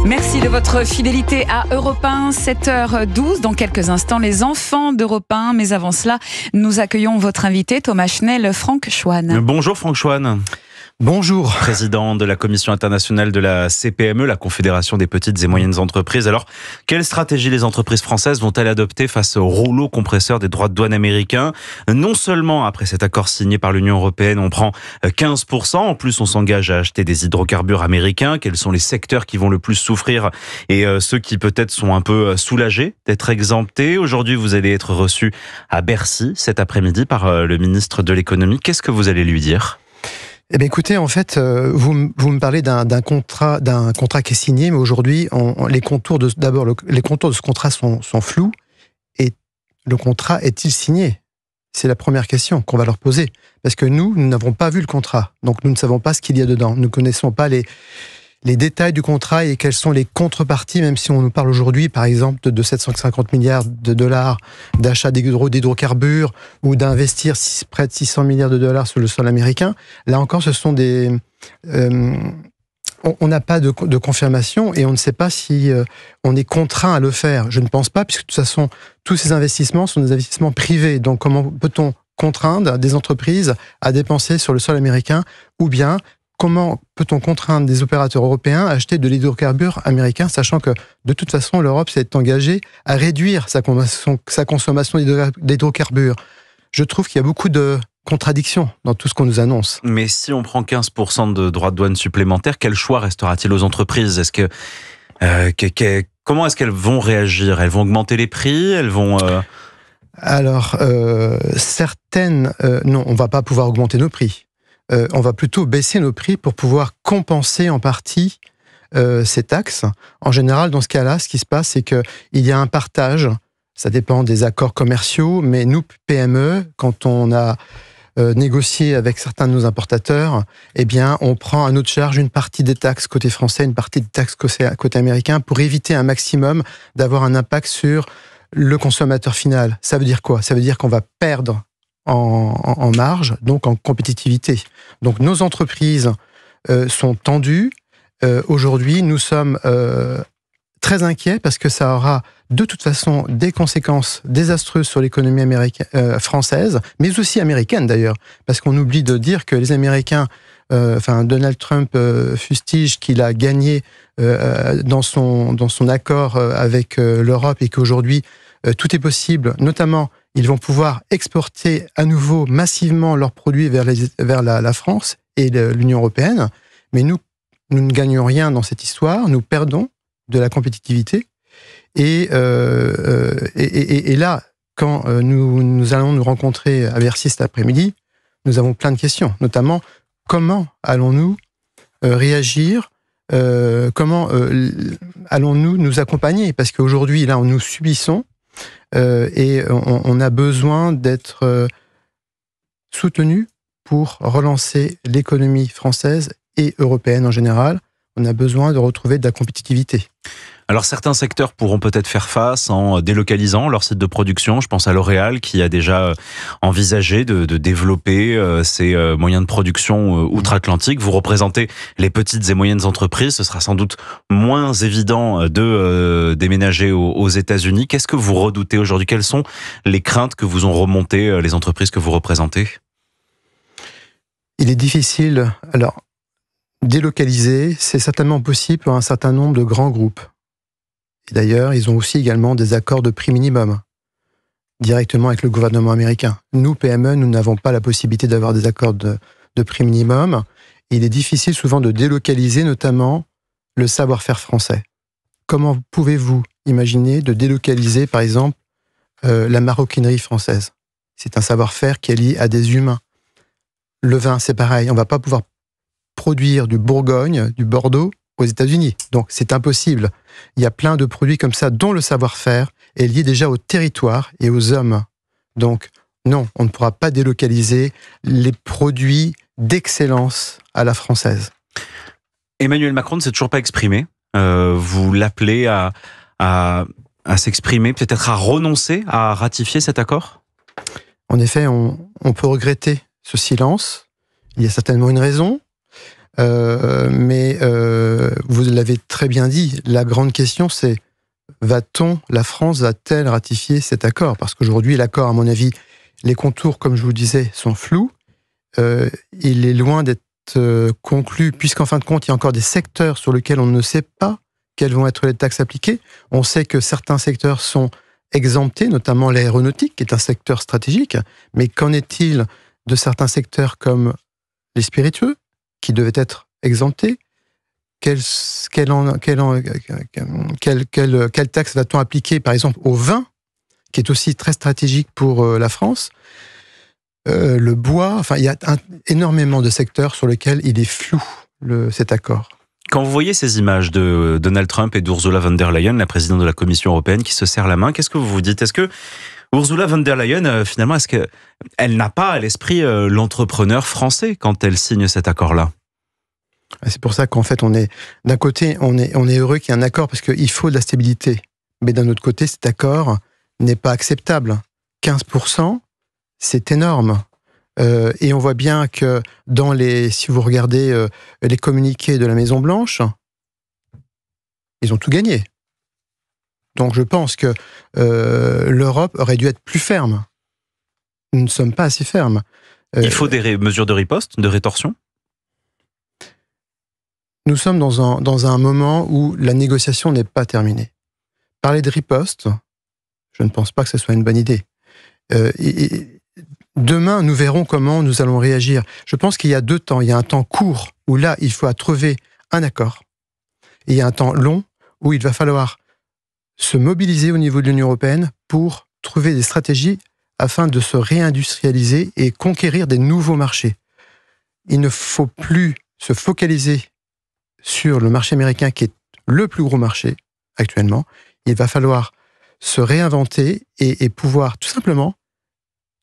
Merci de votre fidélité à Europe 1, 7h12. Dans quelques instants, les enfants d'Europe 1. Mais avant cela, nous accueillons votre invité, Thomas Schnell, Franck Schwann. Bonjour Franck Schwann. Bonjour. Président de la Commission internationale de la CPME, la Confédération des petites et moyennes entreprises. Alors, quelle stratégie les entreprises françaises vont-elles adopter face au rouleau compresseur des droits de douane américains ? Non seulement après cet accord signé par l'Union européenne, on prend 15%, en plus on s'engage à acheter des hydrocarbures américains. Quels sont les secteurs qui vont le plus souffrir et ceux qui peut-être sont un peu soulagés d'être exemptés ? Aujourd'hui, vous allez être reçu à Bercy cet après-midi par le ministre de l'économie. Qu'est-ce que vous allez lui dire ? Eh bien, écoutez, en fait, vous me parlez d'un contrat qui est signé, mais aujourd'hui, les contours de ce contrat sont flous. Et le contrat est-il signé ? C'est la première question qu'on va leur poser, parce que nous n'avons pas vu le contrat, donc nous ne savons pas ce qu'il y a dedans. Nous ne connaissons pas les détails du contrat et quelles sont les contreparties, même si on nous parle aujourd'hui, par exemple, de 750 milliards de dollars d'achat d'hydrocarbures ou d'investir près de 600 milliards de dollars sur le sol américain. Là encore, ce sont des... on n'a pas de confirmation et on ne sait pas si on est contraint à le faire. Je ne pense pas, puisque de toute façon, tous ces investissements sont des investissements privés. Donc, comment peut-on contraindre des entreprises à dépenser sur le sol américain, ou bien comment peut-on contraindre des opérateurs européens à acheter de l'hydrocarbure américain, sachant que, de toute façon, l'Europe s'est engagée à réduire sa consommation d'hydrocarbures. Je trouve qu'il y a beaucoup de contradictions dans tout ce qu'on nous annonce. Mais si on prend 15% de droits de douane supplémentaires, quel choix restera-t-il aux entreprises ? Est-ce que, comment est-ce qu'elles vont réagir ? Elles vont augmenter les prix ? Elles vont... Alors, certaines... non, on ne va pas pouvoir augmenter nos prix. On va plutôt baisser nos prix pour pouvoir compenser en partie ces taxes. En général, dans ce cas-là, ce qui se passe, c'est qu'il y a un partage. Ça dépend des accords commerciaux, mais nous, PME, quand on a négocié avec certains de nos importateurs, eh bien, on prend à notre charge une partie des taxes côté français, une partie des taxes côté américain, pour éviter un maximum d'avoir un impact sur le consommateur final. Ça veut dire quoi ? Ça veut dire qu'on va perdre en marge, donc en compétitivité. Donc nos entreprises sont tendues. Aujourd'hui, nous sommes très inquiets parce que ça aura de toute façon des conséquences désastreuses sur l'économie française, mais aussi américaine d'ailleurs, parce qu'on oublie de dire que les Américains, Donald Trump fustige qu'il a gagné dans son accord avec l'Europe et qu'aujourd'hui tout est possible, notamment ils vont pouvoir exporter à nouveau massivement leurs produits vers la France et l'Union européenne. Mais nous ne gagnons rien dans cette histoire. Nous perdons de la compétitivité. Et là, quand nous allons nous rencontrer à Bercy cet après-midi, nous avons plein de questions. Notamment, comment allons-nous réagir ? Comment allons-nous nous accompagner ? Parce qu'aujourd'hui, là, nous subissons. Et on a besoin d'être soutenu pour relancer l'économie française et européenne en général. On a besoin de retrouver de la compétitivité. Alors certains secteurs pourront peut-être faire face en délocalisant leur site de production. Je pense à L'Oréal qui a déjà envisagé de développer ses moyens de production outre-Atlantique. Vous représentez les petites et moyennes entreprises. Ce sera sans doute moins évident de déménager aux États-Unis. Qu'est-ce que vous redoutez aujourd'hui ? Quelles sont les craintes que vous ont remontées les entreprises que vous représentez ? Il est difficile. Alors, délocaliser, c'est certainement possible pour un certain nombre de grands groupes. Et d'ailleurs, ils ont aussi également des accords de prix minimum directement avec le gouvernement américain. Nous, PME, nous n'avons pas la possibilité d'avoir des accords de prix minimum. Et il est difficile souvent de délocaliser, notamment le savoir-faire français. Comment pouvez-vous imaginer de délocaliser, par exemple, la maroquinerie française ? C'est un savoir-faire qui est lié à des humains. Le vin, c'est pareil. On ne va pas pouvoir produire du Bourgogne, du Bordeaux aux États-Unis. Donc, c'est impossible. Il y a plein de produits comme ça dont le savoir-faire est lié déjà au territoire et aux hommes. Donc, non, on ne pourra pas délocaliser les produits d'excellence à la française. Emmanuel Macron ne s'est toujours pas exprimé. Vous l'appelez à s'exprimer, peut-être à renoncer à ratifier cet accord ? En effet, on peut regretter ce silence. Il y a certainement une raison. Mais vous l'avez très bien dit, la grande question c'est la France va-t-elle ratifier cet accord? Parce qu'aujourd'hui, l'accord, à mon avis, les contours, comme je vous disais, sont flous. Il est loin d'être conclu, puisqu'en fin de compte, il y a encore des secteurs sur lesquels on ne sait pas quelles vont être les taxes appliquées. On sait que certains secteurs sont exemptés, notamment l'aéronautique, qui est un secteur stratégique. Mais qu'en est-il de certains secteurs comme les spiritueux, qui devaient être exemptés? Quelle taxe va-t-on appliquer, par exemple, au vin, qui est aussi très stratégique pour la France? Le bois, enfin, il y a énormément de secteurs sur lesquels il est flou, cet accord. Quand vous voyez ces images de Donald Trump et d'Ursula von der Leyen, la présidente de la Commission européenne, qui se serrent la main, qu'est-ce que vous vous dites? Est-ce que Ursula von der Leyen, finalement, est-ce qu'elle n'a pas à l'esprit l'entrepreneur français quand elle signe cet accord-là? C'est pour ça qu'en fait, d'un côté, on est heureux qu'il y ait un accord parce qu'il faut de la stabilité. Mais d'un autre côté, cet accord n'est pas acceptable. 15%, c'est énorme. Et on voit bien que si vous regardez les communiqués de la Maison-Blanche, ils ont tout gagné. Donc je pense que l'Europe aurait dû être plus ferme. Nous ne sommes pas assez fermes. Il faut des mesures de riposte, de rétorsion? Nous sommes dans un moment où la négociation n'est pas terminée. Parler de riposte, je ne pense pas que ce soit une bonne idée. Demain, nous verrons comment nous allons réagir. Je pense qu'il y a 2 temps. Il y a un temps court où là, il faut trouver un accord. Et il y a un temps long où il va falloir se mobiliser au niveau de l'Union européenne pour trouver des stratégies afin de se réindustrialiser et conquérir des nouveaux marchés. Il ne faut plus se focaliser sur le marché américain qui est le plus gros marché actuellement. Il va falloir se réinventer et pouvoir tout simplement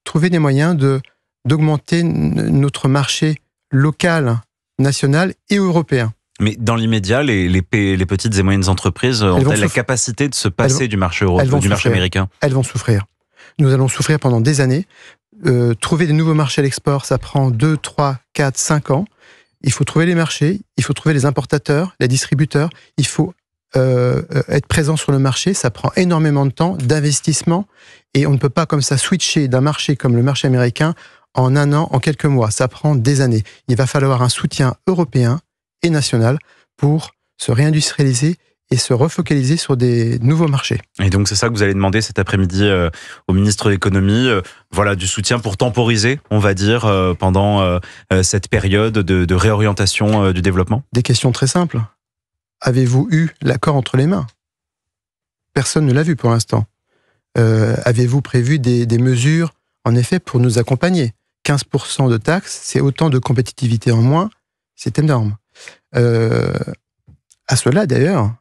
trouver des moyens d'augmenter notre marché local, national et européen. Mais dans l'immédiat, les petites et moyennes entreprises ont-elles la capacité de se passer du marché américain? Elles vont souffrir. Nous allons souffrir pendant des années. Trouver des nouveaux marchés à l'export, ça prend 2, 3, 4, 5 ans. Il faut trouver les marchés, il faut trouver les importateurs, les distributeurs, il faut être présent sur le marché, ça prend énormément de temps, d'investissement, et on ne peut pas comme ça switcher d'un marché comme le marché américain en 1 an, en quelques mois. Ça prend des années. Il va falloir un soutien européen et national pour se réindustrialiser et se refocaliser sur des nouveaux marchés. Et donc c'est ça que vous allez demander cet après-midi au ministre de l'économie, voilà, du soutien pour temporiser, on va dire, pendant cette période de réorientation du développement? Des questions très simples. Avez-vous eu l'accord entre les mains? Personne ne l'a vu pour l'instant. Avez-vous prévu des mesures, en effet, pour nous accompagner? 15% de taxes, c'est autant de compétitivité en moins, c'est énorme. À cela, d'ailleurs,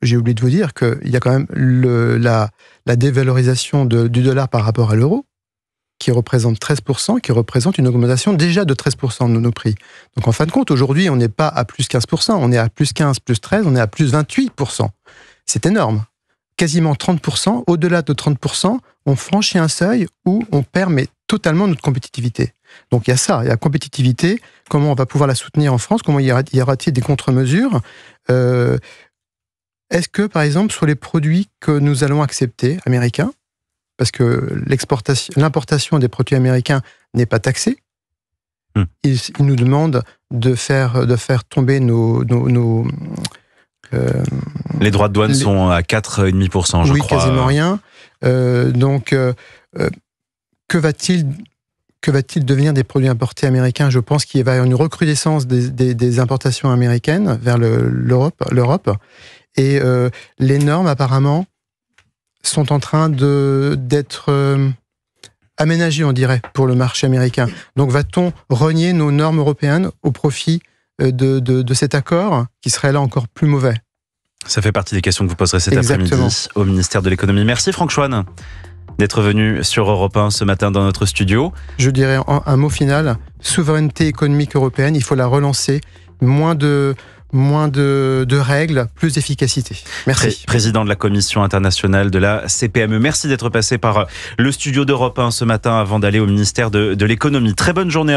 j'ai oublié de vous dire qu'il y a quand même la dévalorisation du dollar par rapport à l'euro, qui représente 13%, qui représente une augmentation déjà de 13% de nos prix. Donc en fin de compte, aujourd'hui, on n'est pas à plus 15%, on est à plus 15, plus 13, on est à plus 28%. C'est énorme. Quasiment 30%, au-delà de 30%, on franchit un seuil où on perd totalement notre compétitivité. Donc il y a ça, il y a la compétitivité, comment on va pouvoir la soutenir en France, comment y aura-t-il des contre-mesures? Est-ce que, par exemple, sur les produits que nous allons accepter, américains, parce que l'importation des produits américains n'est pas taxée, ils nous demandent de faire tomber les droits de douane sont à 4,5%, je crois. Oui, quasiment rien. Donc, que va-t-il devenir des produits importés américains? Je pense qu'il va y avoir une recrudescence des importations américaines vers l'Europe. Et les normes, apparemment, sont en train d'être aménagées, on dirait, pour le marché américain. Donc, va-t-on renier nos normes européennes au profit de cet accord qui serait là encore plus mauvais? Ça fait partie des questions que vous poserez cet après-midi au ministère de l'économie. Merci Franck Chouane d'être venu sur Europe 1 ce matin dans notre studio. Je dirais un mot final, souveraineté économique européenne, il faut la relancer, moins de règles, plus d'efficacité. Merci. Président de la Commission internationale de la CPME, merci d'être passé par le studio d'Europe 1 ce matin avant d'aller au ministère de l'économie. Très bonne journée à vous.